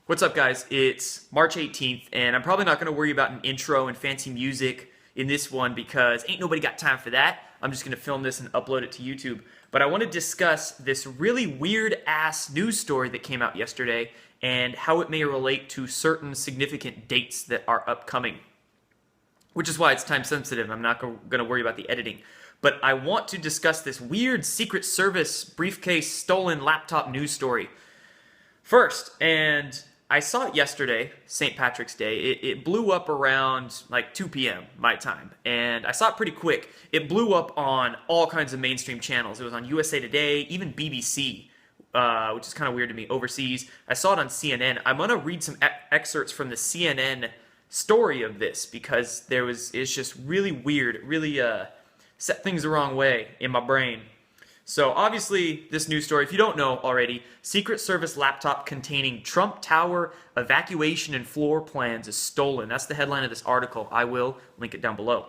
What's up, guys? It's March 18th, and I'm probably not going to worry about an intro and fancy music in this one because ain't nobody got time for that. I'm just going to film this and upload it to YouTube. But I want to discuss this really weird-ass news story that came out yesterday and how it may relate to certain significant dates that are upcoming. Which is why it's time sensitive. I'm not going to worry about the editing. But I want to discuss this weird Secret Service briefcase stolen laptop news story first. And I saw it yesterday, St. Patrick's Day. It blew up around like 2 p.m. my time, and I saw it pretty quick. It blew up on all kinds of mainstream channels. It was on USA Today, even BBC, which is kind of weird to me, overseas. I saw it on CNN. I'm going to read some excerpts from the CNN story of this because it's just really weird. It really set things the wrong way in my brain. So obviously, this news story, if you don't know already, Secret Service laptop containing Trump Tower evacuation and floor plans is stolen. That's the headline of this article. I will link it down below.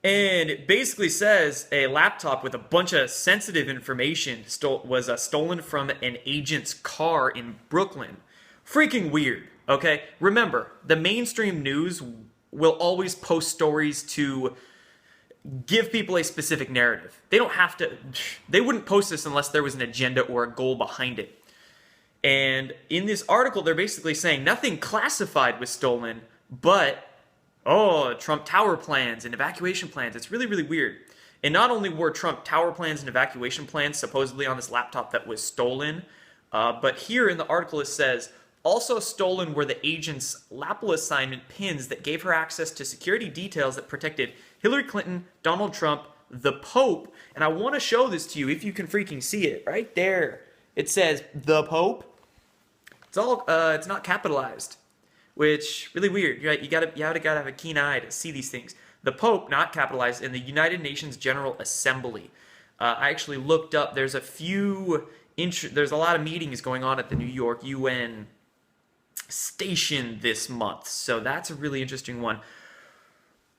And it basically says a laptop with a bunch of sensitive information was stolen from an agent's car in Brooklyn. Freaking weird, okay? Remember, the mainstream news will always post stories to give people a specific narrative. They wouldn't post this unless there was an agenda or a goal behind it. And in this article, they're basically saying nothing classified was stolen, but, Trump Tower plans and evacuation plans. It's really, really weird. And not only were Trump Tower plans and evacuation plans supposedly on this laptop that was stolen, but here in the article it says, also stolen were the agent's lapel assignment pins that gave her access to security details that protected Hillary Clinton, Donald Trump, the Pope, and I want to show this to you if you can freaking see it. Right there. It says the Pope. It's not capitalized, which really weird. Right? You gotta have a keen eye to see these things. The Pope, not capitalized, in the United Nations General Assembly. I actually looked up. There's a lot of meetings going on at the New York UN station this month, so that's a really interesting one.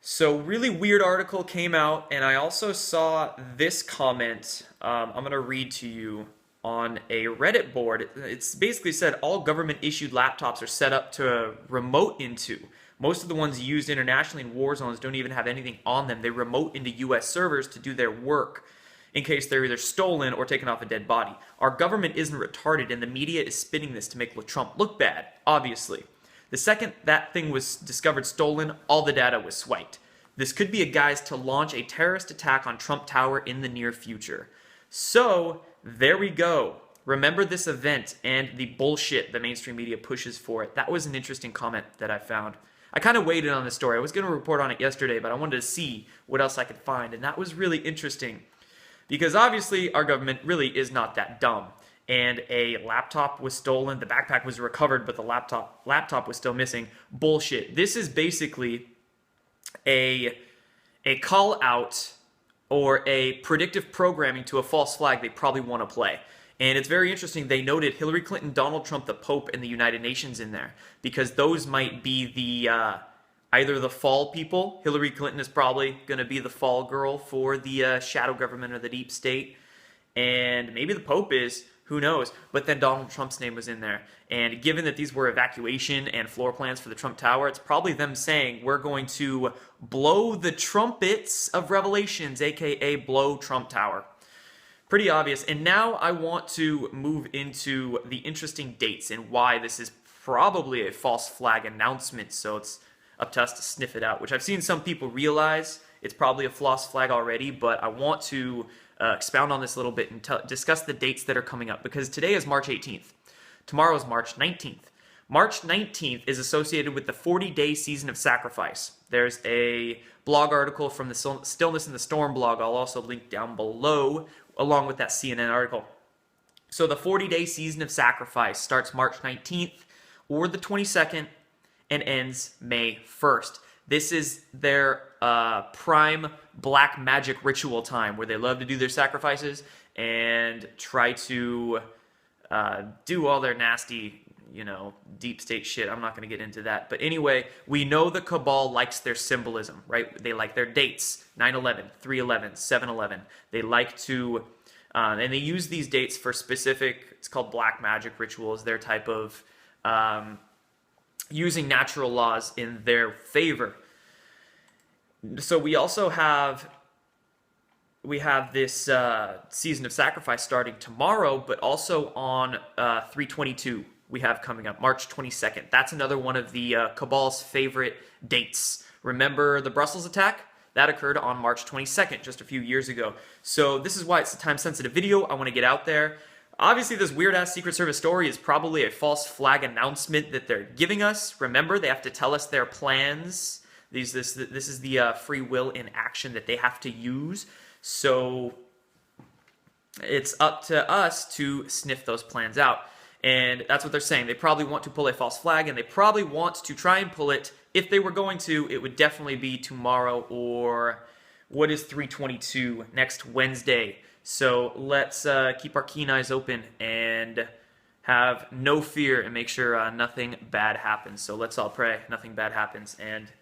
So really weird article came out, and I also saw this comment I'm going to read to you on a Reddit board. It's basically said all government-issued laptops are set up to remote into. Most of the ones used internationally in war zones don't even have anything on them. They remote into U.S. servers to do their work in case they're either stolen or taken off a dead body. Our government isn't retarded, and the media is spinning this to make Trump look bad, obviously. The second that thing was discovered stolen, all the data was swiped. This could be a guise to launch a terrorist attack on Trump Tower in the near future. So, there we go. Remember this event and the bullshit the mainstream media pushes for it. That was an interesting comment that I found. I kind of waited on this story. I was going to report on it yesterday, but I wanted to see what else I could find, and that was really interesting. Because obviously, our government really is not that dumb. And a laptop was stolen, the backpack was recovered, but the laptop was still missing. Bullshit. This is basically a call out or a predictive programming to a false flag they probably want to play. And it's very interesting. They noted Hillary Clinton, Donald Trump, the Pope, and the United Nations in there because those might be the either the fall people. Hillary Clinton is probably going to be the fall girl for the shadow government or the deep state, and maybe the Pope is. Who knows? But then Donald Trump's name was in there. And given that these were evacuation and floor plans for the Trump Tower, it's probably them saying, we're going to blow the trumpets of revelations, aka blow Trump Tower. Pretty obvious. And now I want to move into the interesting dates and why this is probably a false flag announcement. So it's up to us to sniff it out, which I've seen some people realize it's probably a false flag already, but I want to expound on this a little bit and discuss the dates that are coming up, because today is March 18th. Tomorrow is March 19th. March 19th is associated with the 40-day season of sacrifice. There's a blog article from the Stillness in the Storm blog I'll also link down below, along with that CNN article. So the 40-day season of sacrifice starts March 19th or the 22nd and ends May 1st. This is their prime black magic ritual time where they love to do their sacrifices and try to do all their nasty, deep state shit. I'm not going to get into that. But anyway, we know the cabal likes their symbolism, right? They like their dates, 9/11, 3/11, 7/11. They like to And they use these dates for specific, it's called black magic rituals, their type of using natural laws in their favor. So we also have this season of sacrifice starting tomorrow, but also on 3/22 we have coming up, March 22nd. That's another one of the Cabal's favorite dates. Remember the Brussels attack? That occurred on March 22nd, just a few years ago. So this is why it's a time-sensitive video. I want to get out there. Obviously, this weird-ass Secret Service story is probably a false flag announcement that they're giving us. Remember, they have to tell us their plans. This is the free will in action that they have to use. So it's up to us to sniff those plans out. And that's what they're saying. They probably want to pull a false flag, and they probably want to try and pull it. If they were going to, it would definitely be tomorrow, or what is 3/22, next Wednesday. So let's keep our keen eyes open and have no fear and make sure nothing bad happens. So let's all pray nothing bad happens and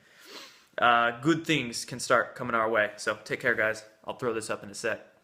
good things can start coming our way. So take care, guys. I'll throw this up in a sec.